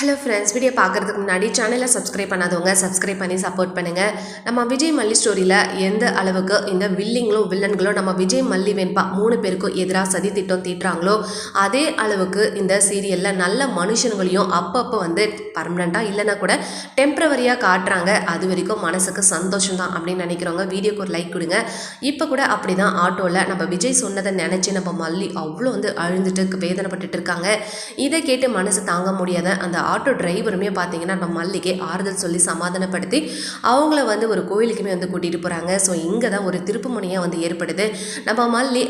Hello friends, video பார்க்குறதுக்கு முன்னாடி சேனலை சப்ஸ்கிரைப் பண்ணாதவங்க சப்ஸ்கிரைப் பண்ணி சப்போர்ட் பண்ணுங்கள். நம்ம விஜய் மல்லி ஸ்டோரியில் எந்த அளவுக்கு இந்த வில்லிங்களும் வில்லன்களும் நம்ம விஜய் மல்லி வெண்பா 3 பேருக்கும் எதிராக சதி திட்டம் தீட்டுறாங்களோ அதே அளவுக்கு இந்த சீரியலில் நல்ல மனுஷனுங்களையும் அப்பப்போ வந்து பர்மனெண்ட்டாக இல்லைன்னா கூட டெம்ப்ரவரியாக காட்டுறாங்க. அது வரைக்கும் மனசுக்கு சந்தோஷம் தான் அப்படின்னு நினைக்கிறவங்க வீடியோக்கு ஒரு லைக் கொடுங்க. இப்போ கூட அப்படி தான் ஆட்டோவில் நம்ம விஜய் சொன்னதை நினச்சி நம்ம மல்லி அவ்வளோ வந்து அழுந்துட்டு வேதனைப்பட்டுட்டு இருக்காங்க. இதை கேட்டு மனசு தாங்க முடியாத அந்த ஆட்டோ டிரைவருமே பார்த்தீங்கன்னா நம்ம மல்லிக்கு ஆறுதல் சொல்லி சமாதானப்படுத்தி அவங்கள வந்து ஒரு கோயிலுக்குமே வந்து கூட்டிகிட்டு போகிறாங்க. ஸோ இங்கே தான் ஒரு திருப்பு முனையாக வந்து ஏற்படுது. நம்ம மல்லி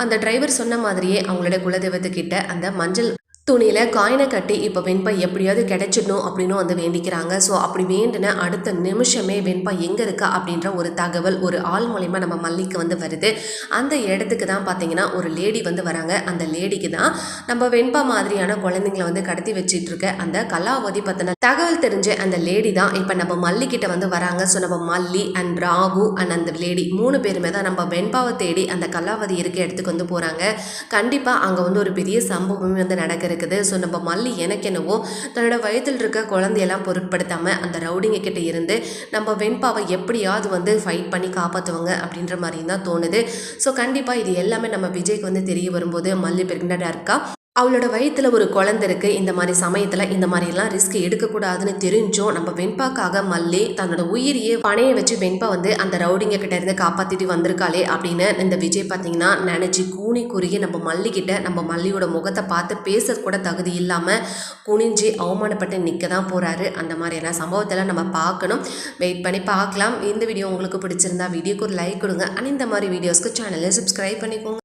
அந்த டிரைவர் சொன்ன மாதிரியே அவங்களோட குலதெய்வத்துக்கிட்ட அந்த மஞ்சள் துணியில் காயினை கட்டி இப்போ வெண்பா எப்படியாவது கிடைச்சிடணும் அப்படின்னு வந்து வேண்டிக்கிறாங்க. ஸோ அப்படி வேண்டின அடுத்த நிமிஷமே வெண்பா எங்கே இருக்கா அப்படின்ற ஒரு தகவல் ஒரு ஆள் மூலிமா நம்ம மல்லிக்கு வந்து வருது. அந்த இடத்துக்கு தான் பார்த்தீங்கன்னா ஒரு லேடி வந்து வராங்க. அந்த லேடிக்கு தான் நம்ம வெண்பா மாதிரியான குழந்தைங்களை வந்து கடத்தி வச்சிட்டு இருக்க அந்த கலாவதி பற்றின தகவல் தெரிஞ்ச அந்த லேடி தான் இப்போ நம்ம மல்லிக்கிட்ட வந்து வராங்க. ஸோ நம்ம மல்லி அண்ட் ராகு அண்ட் அந்த லேடி 3 பேருமே தான் நம்ம வெண்பாவை தேடி அந்த கலாவதி இருக்க இடத்துக்கு வந்து போகிறாங்க. கண்டிப்பாக அங்கே வந்து ஒரு பெரிய சம்பவமே வந்து நடக்கிறது. ஸோ நம்ம மல்லி எனக்கு என்னவோ தன்னோட வயதில் இருக்க குழந்தையெல்லாம் பொருட்படுத்தாமல் அந்த ரவுடிங்க கிட்ட இருந்து நம்ம வெண்பாவை எப்படியாவது வந்து ஃபைட் பண்ணி காப்பாற்றுவாங்க அப்படின்ற மாதிரி தான் தோணுது. ஸோ கண்டிப்பாக இது எல்லாமே நம்ம விஜய்க்கு வந்து தெரிய வரும்போது மல்லி பிரெக்னெண்டாக இருக்கா, அவளோட வயிற்றில் ஒரு குழந்தை இருக்குது, இந்த மாதிரி சமயத்தில் இந்த மாதிரிலாம் ரிஸ்க் எடுக்கக்கூடாதுன்னு தெரிஞ்சோம் நம்ம வெண்பாக்காக மல்லி தன்னோட உயிரியே பணையை வச்சு வெண்பா வந்து அந்த ரவுடிங்க கிட்ட இருந்து காப்பாற்றிட்டு வந்திருக்காளே அப்படின்னு இந்த விஜய் பார்த்தீங்கன்னா நினச்சி கூனி குறுகி நம்ம மல்லிக்கிட்ட நம்ம மல்லியோட முகத்தை பார்த்து பேச கூட தகுதி இல்லாமல் குனிஞ்சு அவமானப்பட்டு நிற்க தான் போகிறாரு. அந்த மாதிரியான சம்பவத்தெல்லாம் நம்ம பார்க்கணும், வெயிட் பண்ணி பார்க்கலாம். இந்த வீடியோ உங்களுக்கு பிடிச்சிருந்தா வீடியோக்கு ஒரு லைக் கொடுங்க. அண்ட் இந்த மாதிரி வீடியோஸ்க்கு சேனலை சப்ஸ்கிரைப் பண்ணிக்கோங்க.